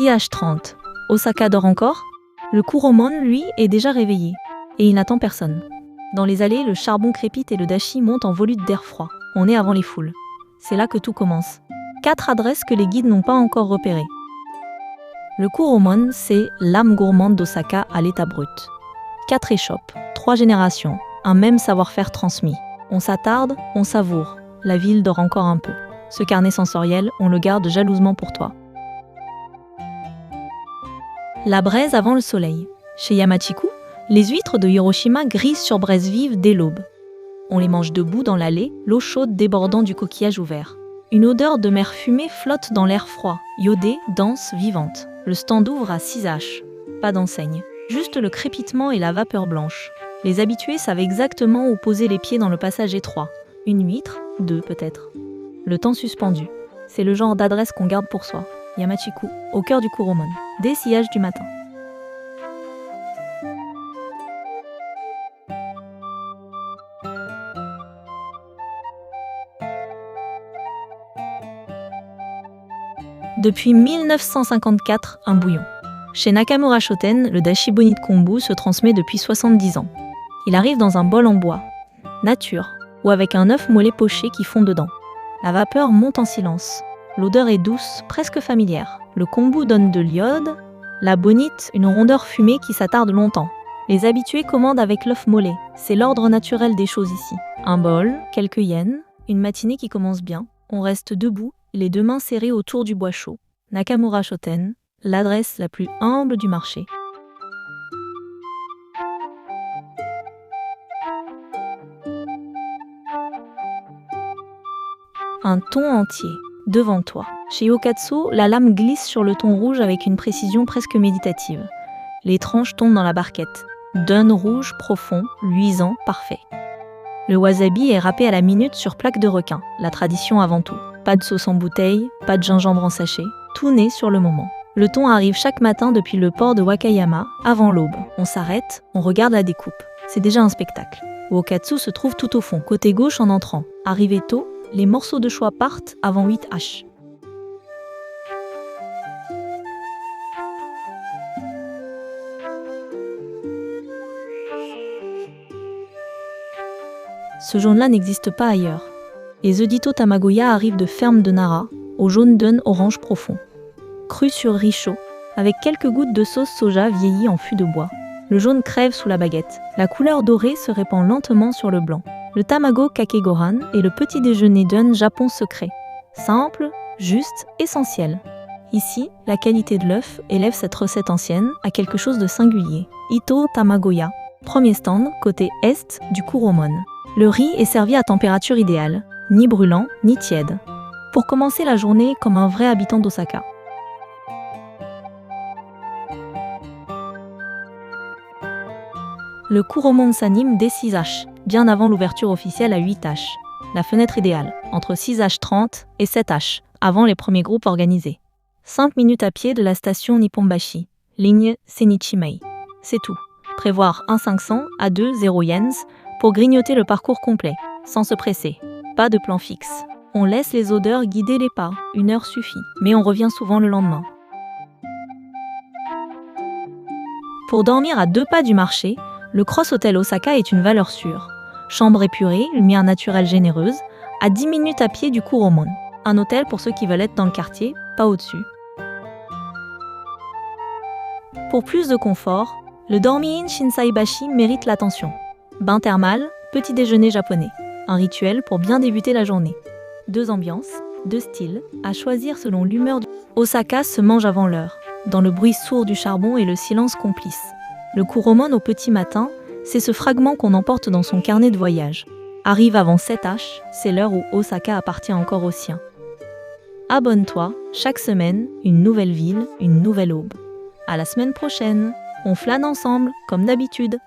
6h30. Osaka dort encore? Le Kuromon, lui, est déjà réveillé. Et il n'attend personne. Dans les allées, le charbon crépite et le dashi montent en volute d'air froid. On est avant les foules. C'est là que tout commence. 4 adresses que les guides n'ont pas encore repérées. Le Kuromon, c'est l'âme gourmande d'Osaka à l'état brut. 4 échoppes, 3 générations, un même savoir-faire transmis. On s'attarde, on savoure. La ville dort encore un peu. Ce carnet sensoriel, on le garde jalousement pour toi. La braise avant le soleil. Chez Yamachiku, les huîtres de Hiroshima grisent sur braise vive dès l'aube. On les mange debout dans l'allée, l'eau chaude débordant du coquillage ouvert. Une odeur de mer fumée flotte dans l'air froid, iodée, dense, vivante. Le stand ouvre à 6h. Pas d'enseigne, juste le crépitement et la vapeur blanche. Les habitués savent exactement où poser les pieds dans le passage étroit. Une huître, 2 peut-être. Le temps suspendu. C'est le genre d'adresse qu'on garde pour soi. Yamachiku, au cœur du Kuromon, dès 6h du matin. Depuis 1954, un bouillon. Chez Nakamura Shoten, le dashi boni de kombu se transmet depuis 70 ans. Il arrive dans un bol en bois, nature, ou avec un œuf mollet poché qui fond dedans. La vapeur monte en silence. L'odeur est douce, presque familière. Le kombu donne de l'iode, la bonite, une rondeur fumée qui s'attarde longtemps. Les habitués commandent avec l'œuf mollet. C'est l'ordre naturel des choses ici. Un bol, quelques yens, une matinée qui commence bien. On reste debout, les 2 mains serrées autour du bois chaud. Nakamura Shoten, l'adresse la plus humble du marché. Un thon entier, devant toi. Chez Yokatsu, la lame glisse sur le thon rouge avec une précision presque méditative. Les tranches tombent dans la barquette. D'un rouge profond, luisant, parfait. Le wasabi est râpé à la minute sur plaque de requin, la tradition avant tout. Pas de sauce en bouteille, pas de gingembre en sachet, tout naît sur le moment. Le thon arrive chaque matin depuis le port de Wakayama, avant l'aube. On s'arrête, on regarde la découpe. C'est déjà un spectacle. Okatsu se trouve tout au fond, côté gauche en entrant. Arrivé tôt, les morceaux de choix partent avant 8h. Ce jaune-là n'existe pas ailleurs. Les Eudito Tamagoya arrivent de fermes de Nara, au jaune d'un orange profond. Cru sur riz chaud, avec quelques gouttes de sauce soja vieillie en fût de bois. Le jaune crève sous la baguette. La couleur dorée se répand lentement sur le blanc. Le tamago kakegohan est le petit déjeuner d'un Japon secret. Simple, juste, essentiel. Ici, la qualité de l'œuf élève cette recette ancienne à quelque chose de singulier. Ito Tamagoya, premier stand, côté est du Kuromon. Le riz est servi à température idéale, ni brûlant, ni tiède. Pour commencer la journée comme un vrai habitant d'Osaka. Le Kuromon s'anime dès 6h, bien avant l'ouverture officielle à 8h. La fenêtre idéale, entre 6h30 et 7h, avant les premiers groupes organisés. 5 minutes à pied de la station Nipponbashi, ligne Senichi-mei. C'est tout. Prévoir 1,500 à 2,0 yens pour grignoter le parcours complet, sans se presser. Pas de plan fixe. On laisse les odeurs guider les pas, 1 heure suffit, mais on revient souvent le lendemain. Pour dormir à 2 pas du marché, le Cross Hotel Osaka est une valeur sûre. Chambre épurée, lumière naturelle généreuse, à 10 minutes à pied du Kuromon. Un hôtel pour ceux qui veulent être dans le quartier, pas au-dessus. Pour plus de confort, le Dormi-in Shinsaibashi mérite l'attention. Bain thermal, petit déjeuner japonais. Un rituel pour bien débuter la journée. 2 ambiances, 2 styles, à choisir selon l'humeur du... Osaka se mange avant l'heure, dans le bruit sourd du charbon et le silence complice. Le Kuromon au petit matin, c'est ce fragment qu'on emporte dans son carnet de voyage. Arrive avant 7h, c'est l'heure où Osaka appartient encore aux siens. Abonne-toi, chaque semaine, une nouvelle ville, une nouvelle aube. À la semaine prochaine, on flâne ensemble, comme d'habitude.